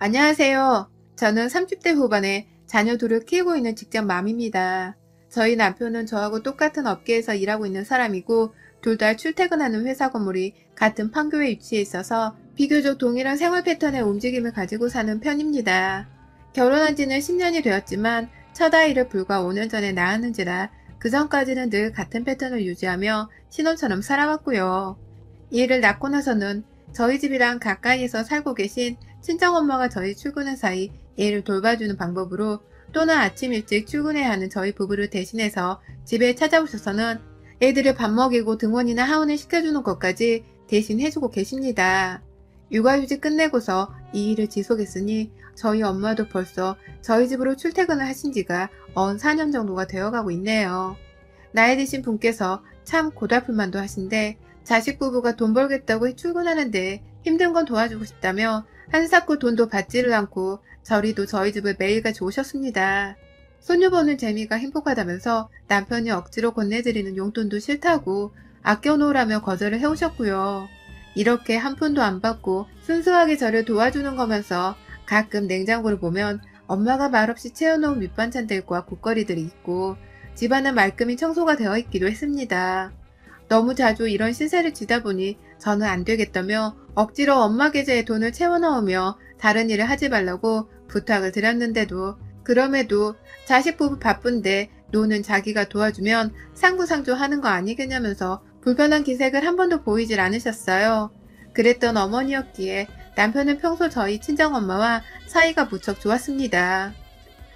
안녕하세요. 저는 30대 후반에 자녀 둘을 키우고 있는 직장 맘입니다. 저희 남편은 저하고 똑같은 업계에서 일하고 있는 사람이고 둘 다 출퇴근하는 회사 건물이 같은 판교에 위치해 있어서 비교적 동일한 생활 패턴의 움직임을 가지고 사는 편입니다. 결혼한 지는 10년이 되었지만 첫 아이를 불과 5년 전에 낳았는지라 그 전까지는 늘 같은 패턴을 유지하며 신혼처럼 살아왔고요. 이 애를 낳고 나서는 저희 집이랑 가까이에서 살고 계신 친정엄마가 저희 출근한 사이 애를 돌봐주는 방법으로 또는 아침 일찍 출근해야 하는 저희 부부를 대신해서 집에 찾아오셔서는 애들을 밥 먹이고 등원이나 하원을 시켜주는 것까지 대신 해주고 계십니다. 육아휴직 끝내고서 이 일을 지속했으니 저희 엄마도 벌써 저희 집으로 출퇴근을 하신 지가 4년 정도가 되어가고 있네요. 나이 드신 분께서 참 고달플만도 하신데 자식 부부가 돈 벌겠다고 출근하는데 힘든 건 도와주고 싶다며 한사코 돈도 받지를 않고 저리도 저희 집을 매일같이 오셨습니다. 손녀 보는 재미가 행복하다면서 남편이 억지로 건네드리는 용돈도 싫다고 아껴놓으라며 거절을 해오셨고요. 이렇게 한 푼도 안 받고 순수하게 저를 도와주는 거면서 가끔 냉장고를 보면 엄마가 말없이 채워놓은 밑반찬들과 국거리들이 있고 집안은 말끔히 청소가 되어 있기도 했습니다. 너무 자주 이런 시세를 지다 보니 저는 안 되겠다며 억지로 엄마 계좌에 돈을 채워 넣으며 다른 일을 하지 말라고 부탁을 드렸는데도 그럼에도 자식 부부 바쁜데 노는 자기가 도와주면 상부상조 하는 거 아니겠냐면서 불편한 기색을 한 번도 보이질 않으셨어요. 그랬던 어머니였기에 남편은 평소 저희 친정엄마와 사이가 무척 좋았습니다.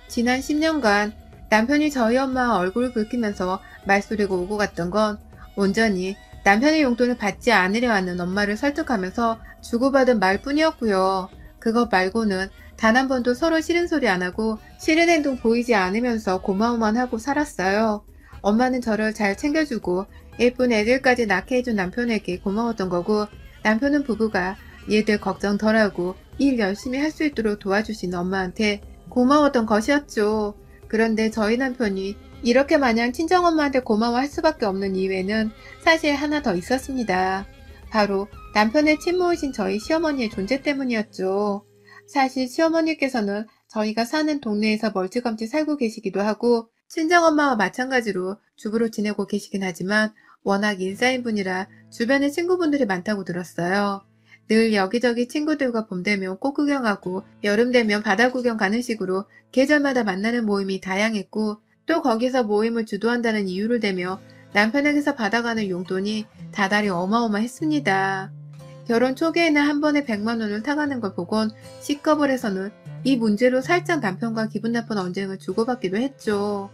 지난 10년간 남편이 저희 엄마 얼굴을 붉히면서 말소리가 오고 갔던 건 온전히 남편의 용돈을 받지 않으려 하는 엄마를 설득하면서 주고받은 말뿐이었고요. 그것 말고는 단 한 번도 서로 싫은 소리 안 하고 싫은 행동 보이지 않으면서 고마워만 하고 살았어요. 엄마는 저를 잘 챙겨주고 예쁜 애들까지 낳게 해준 남편에게 고마웠던 거고 남편은 부부가 얘들 걱정 덜하고 일 열심히 할 수 있도록 도와주신 엄마한테 고마웠던 것이었죠. 그런데 저희 남편이 이렇게 마냥 친정엄마한테 고마워할 수밖에 없는 이유에는 사실 하나 더 있었습니다. 바로 남편의 친모이신 저희 시어머니의 존재 때문이었죠. 사실 시어머니께서는 저희가 사는 동네에서 멀찌감치 살고 계시기도 하고 친정엄마와 마찬가지로 주부로 지내고 계시긴 하지만 워낙 인싸인 분이라 주변에 친구분들이 많다고 들었어요. 늘 여기저기 친구들과 봄 되면 꽃 구경하고 여름 되면 바다 구경 가는 식으로 계절마다 만나는 모임이 다양했고 또 거기서 모임을 주도한다는 이유를 대며 남편에게서 받아가는 용돈이 다달이 어마어마했습니다. 결혼 초기에는 한 번에 100만 원을 타가는 걸 보곤 식겁을 해서는 이 문제로 살짝 남편과 기분 나쁜 언쟁을 주고받기도 했죠.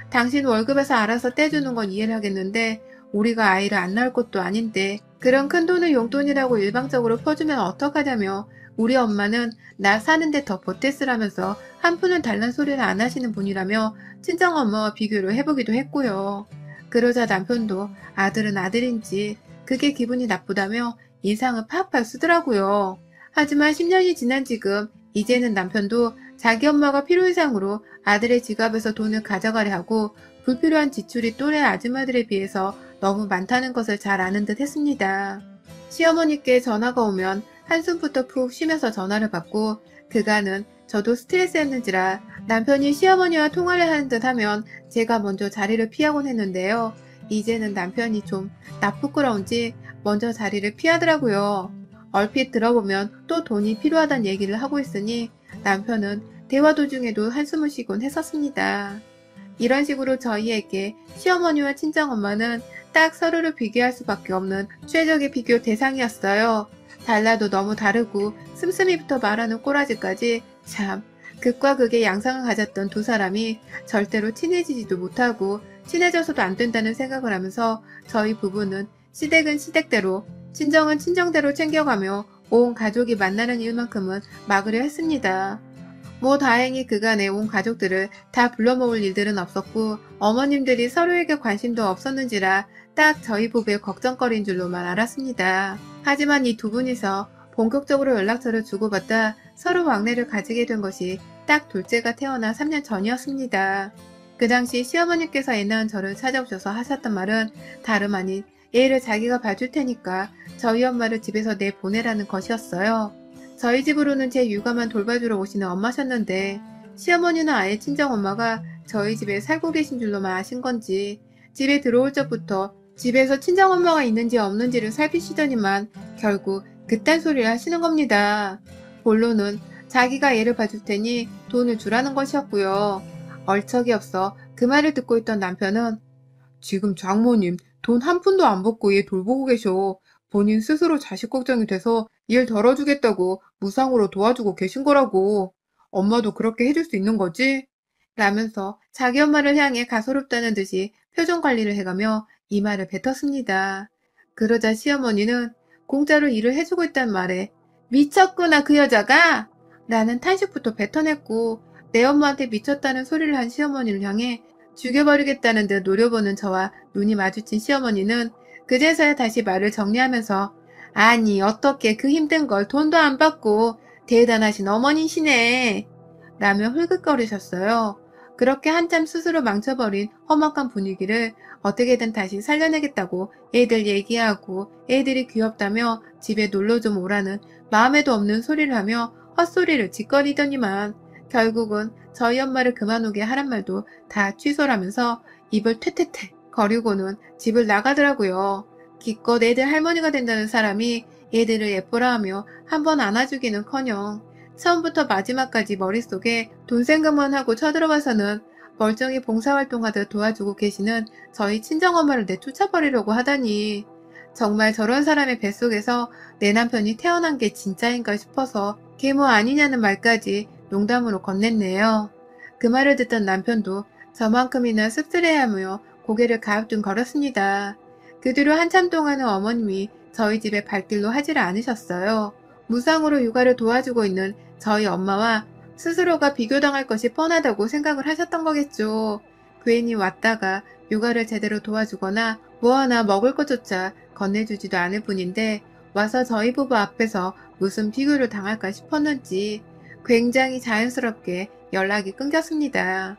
당신 월급에서 알아서 떼주는 건 이해를 하겠는데 우리가 아이를 안 낳을 것도 아닌데 그런 큰돈을 용돈이라고 일방적으로 퍼주면 어떡하냐며 우리 엄마는 나 사는데 더 보태쓰라면서 한 푼은 달란 소리를 안 하시는 분이라며 친정엄마와 비교를 해보기도 했고요. 그러자 남편도 아들은 아들인지 그게 기분이 나쁘다며 인상을 팍팍 쓰더라고요. 하지만 10년이 지난 지금 이제는 남편도 자기 엄마가 필요 이상으로 아들의 지갑에서 돈을 가져가려 하고 불필요한 지출이 또래 아줌마들에 비해서 너무 많다는 것을 잘 아는 듯 했습니다. 시어머니께 전화가 오면 한숨부터 푹 쉬면서 전화를 받고 그간은 저도 스트레스였는지라 남편이 시어머니와 통화를 하는 듯 하면 제가 먼저 자리를 피하곤 했는데요. 이제는 남편이 좀 나쁘끄러운지 먼저 자리를 피하더라고요. 얼핏 들어보면 또 돈이 필요하다는 얘기를 하고 있으니 남편은 대화 도중에도 한숨을 쉬곤 했었습니다. 이런 식으로 저희에게 시어머니와 친정엄마는 딱 서로를 비교할 수밖에 없는 최적의 비교 대상이었어요. 달라도 너무 다르고 씀씀이부터 말하는 꼬라지까지 참 극과 극의 양상을 가졌던 두 사람이 절대로 친해지지도 못하고 친해져서도 안 된다는 생각을 하면서 저희 부부는 시댁은 시댁대로 친정은 친정대로 챙겨가며 온 가족이 만나는 일만큼은 막으려 했습니다. 뭐 다행히 그간에 온 가족들을 다 불러 모을 일들은 없었고 어머님들이 서로에게 관심도 없었는지라 딱 저희 부부의 걱정거리인 줄로만 알았습니다. 하지만 이 두 분이서 본격적으로 연락처를 주고받다 서로 왕래를 가지게 된 것이 딱 둘째가 태어나 3년 전이었습니다. 그 당시 시어머니께서 애 낳은 저를 찾아오셔서 하셨던 말은 다름 아닌 애를 자기가 봐줄 테니까 저희 엄마를 집에서 내보내라는 것이었어요. 저희 집으로는 제 육아만 돌봐주러 오시는 엄마셨는데 시어머니는 아예 친정엄마가 저희 집에 살고 계신 줄로만 아신 건지 집에 들어올 적부터 집에서 친정엄마가 있는지 없는지를 살피시더니만 결국 그딴 소리를 하시는 겁니다. 본론은 자기가 애를 봐줄 테니 돈을 주라는 것이었고요. 얼척이 없어 그 말을 듣고 있던 남편은 지금 장모님 돈 한 푼도 안 받고 얘 돌보고 계셔. 본인 스스로 자식 걱정이 돼서 일 덜어주겠다고 무상으로 도와주고 계신 거라고. 엄마도 그렇게 해줄 수 있는 거지? 라면서 자기 엄마를 향해 가소롭다는 듯이 표정 관리를 해가며 이 말을 뱉었습니다. 그러자 시어머니는 공짜로 일을 해주고 있단 말에 미쳤구나 그 여자가! 라는 탄식부터 뱉어냈고 내 엄마한테 미쳤다는 소리를 한 시어머니를 향해 죽여버리겠다는 듯 노려보는 저와 눈이 마주친 시어머니는 그제서야 다시 말을 정리하면서 아니 어떻게 그 힘든 걸 돈도 안 받고 대단하신 어머니시네 라며 흘끗거리셨어요. 그렇게 한참 스스로 망쳐버린 험악한 분위기를 어떻게든 다시 살려내겠다고 애들 얘기하고 애들이 귀엽다며 집에 놀러 좀 오라는 마음에도 없는 소리를 하며 헛소리를 짓거리더니만 결국은 저희 엄마를 그만 오게 하란 말도 다 취소라면서 입을 퇴퇴퇴 거리고는 집을 나가더라고요. 기껏 애들 할머니가 된다는 사람이 애들을 예쁘라 하며 한번 안아주기는커녕 처음부터 마지막까지 머릿속에 돈 생각만 하고 쳐들어가서는 멀쩡히 봉사활동하듯 도와주고 계시는 저희 친정엄마를 내쫓아버리려고 하다니 정말 저런 사람의 뱃속에서 내 남편이 태어난 게 진짜인가 싶어서 계모 아니냐는 말까지 농담으로 건넸네요. 그 말을 듣던 남편도 저만큼이나 씁쓸해하며 고개를 가우뚱거렸습니다. 그 뒤로 한참 동안은 어머님이 저희 집에 발길로 하지를 않으셨어요. 무상으로 육아를 도와주고 있는 저희 엄마와 스스로가 비교당할 것이 뻔하다고 생각을 하셨던 거겠죠. 괜히 왔다가 육아를 제대로 도와주거나 뭐 하나 먹을 것조차 건네주지도 않을 뿐인데 와서 저희 부부 앞에서 무슨 비교를 당할까 싶었는지 굉장히 자연스럽게 연락이 끊겼습니다.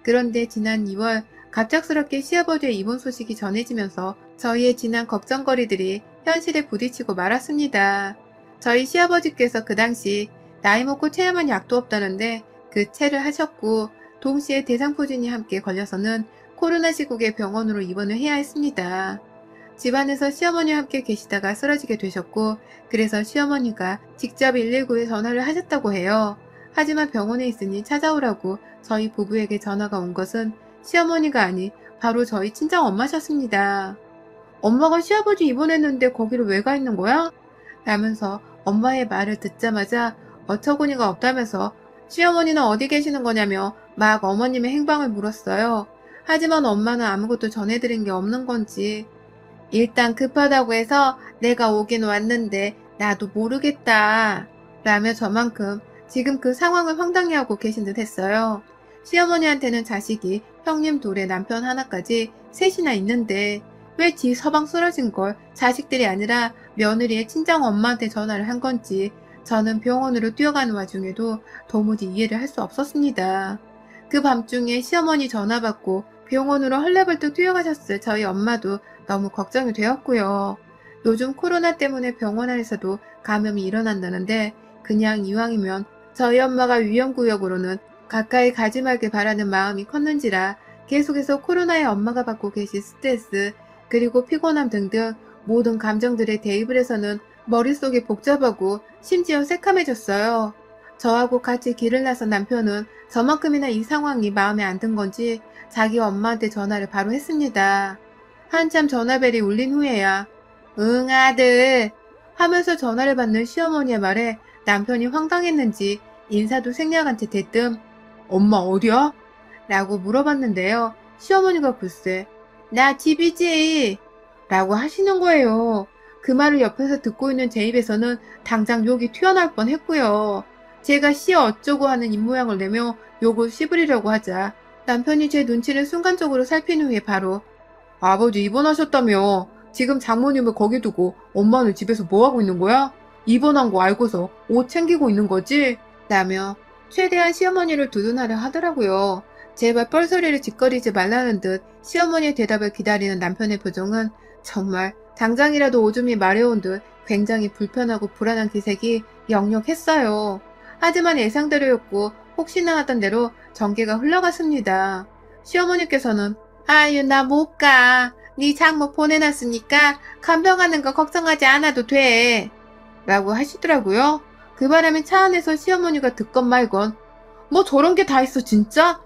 그런데 지난 2월 갑작스럽게 시아버지의 입원 소식이 전해지면서 저희의 지난 걱정거리들이 현실에 부딪히고 말았습니다. 저희 시아버지께서 그 당시 나이 먹고 체험한 약도 없다는데 그 체를 하셨고 동시에 대상포진이 함께 걸려서는 코로나 시국에 병원으로 입원을 해야 했습니다. 집안에서 시어머니와 함께 계시다가 쓰러지게 되셨고 그래서 시어머니가 직접 119에 전화를 하셨다고 해요. 하지만 병원에 있으니 찾아오라고 저희 부부에게 전화가 온 것은 시어머니가 아닌 바로 저희 친정엄마셨습니다. 엄마가 시아버지 입원했는데 거기를 왜 가 있는 거야? 라면서 엄마의 말을 듣자마자 어처구니가 없다면서 시어머니는 어디 계시는 거냐며 막 어머님의 행방을 물었어요. 하지만 엄마는 아무것도 전해드린 게 없는 건지 일단 급하다고 해서 내가 오긴 왔는데 나도 모르겠다 라며 저만큼 지금 그 상황을 황당해 하고 계신 듯 했어요. 시어머니한테는 자식이 형님 둘에 남편 하나까지 셋이나 있는데 왜 지 서방 쓰러진 걸 자식들이 아니라 며느리의 친정 엄마한테 전화를 한 건지 저는 병원으로 뛰어가는 와중에도 도무지 이해를 할 수 없었습니다. 그 밤중에 시어머니 전화 받고 병원으로 헐레벌떡 뛰어가셨을 저희 엄마도 너무 걱정이 되었고요. 요즘 코로나 때문에 병원 안에서도 감염이 일어난다는데 그냥 이왕이면 저희 엄마가 위험구역으로는 가까이 가지 말길 바라는 마음이 컸는지라 계속해서 코로나에 엄마가 받고 계신 스트레스 그리고 피곤함 등등 모든 감정들에 대입을 해서는 머릿속이 복잡하고 심지어 새카매졌어요. 저하고 같이 길을 나선 남편은 저만큼이나 이 상황이 마음에 안 든 건지 자기 엄마한테 전화를 바로 했습니다. 한참 전화벨이 울린 후에야 응 아들 하면서 전화를 받는 시어머니의 말에 남편이 황당했는지 인사도 생략한 채 대뜸 엄마 어디야? 라고 물어봤는데요. 시어머니가 글쎄 나 집이지 라고 하시는 거예요. 그 말을 옆에서 듣고 있는 제 입에서는 당장 욕이 튀어나올 뻔했고요. 제가 씨 어쩌고 하는 입모양을 내며 욕을 씹으리려고 하자 남편이 제 눈치를 순간적으로 살핀 후에 바로 아버지 입원하셨다며 지금 장모님을 거기 두고 엄마는 집에서 뭐하고 있는 거야? 입원한 거 알고서 옷 챙기고 있는 거지? 라며 최대한 시어머니를 두둔하려 하더라고요. 제발 뻘소리를 짓거리지 말라는 듯 시어머니의 대답을 기다리는 남편의 표정은 정말 당장이라도 오줌이 마려운 듯 굉장히 불편하고 불안한 기색이 역력했어요. 하지만 예상대로였고 혹시나 하던 대로 전개가 흘러갔습니다. 시어머니께서는 아유 나 못 가. 네 장모 보내놨으니까 간병하는 거 걱정하지 않아도 돼. 라고 하시더라고요. 그 바람에 차 안에서 시어머니가 듣건 말건 뭐 저런 게 다 있어 진짜?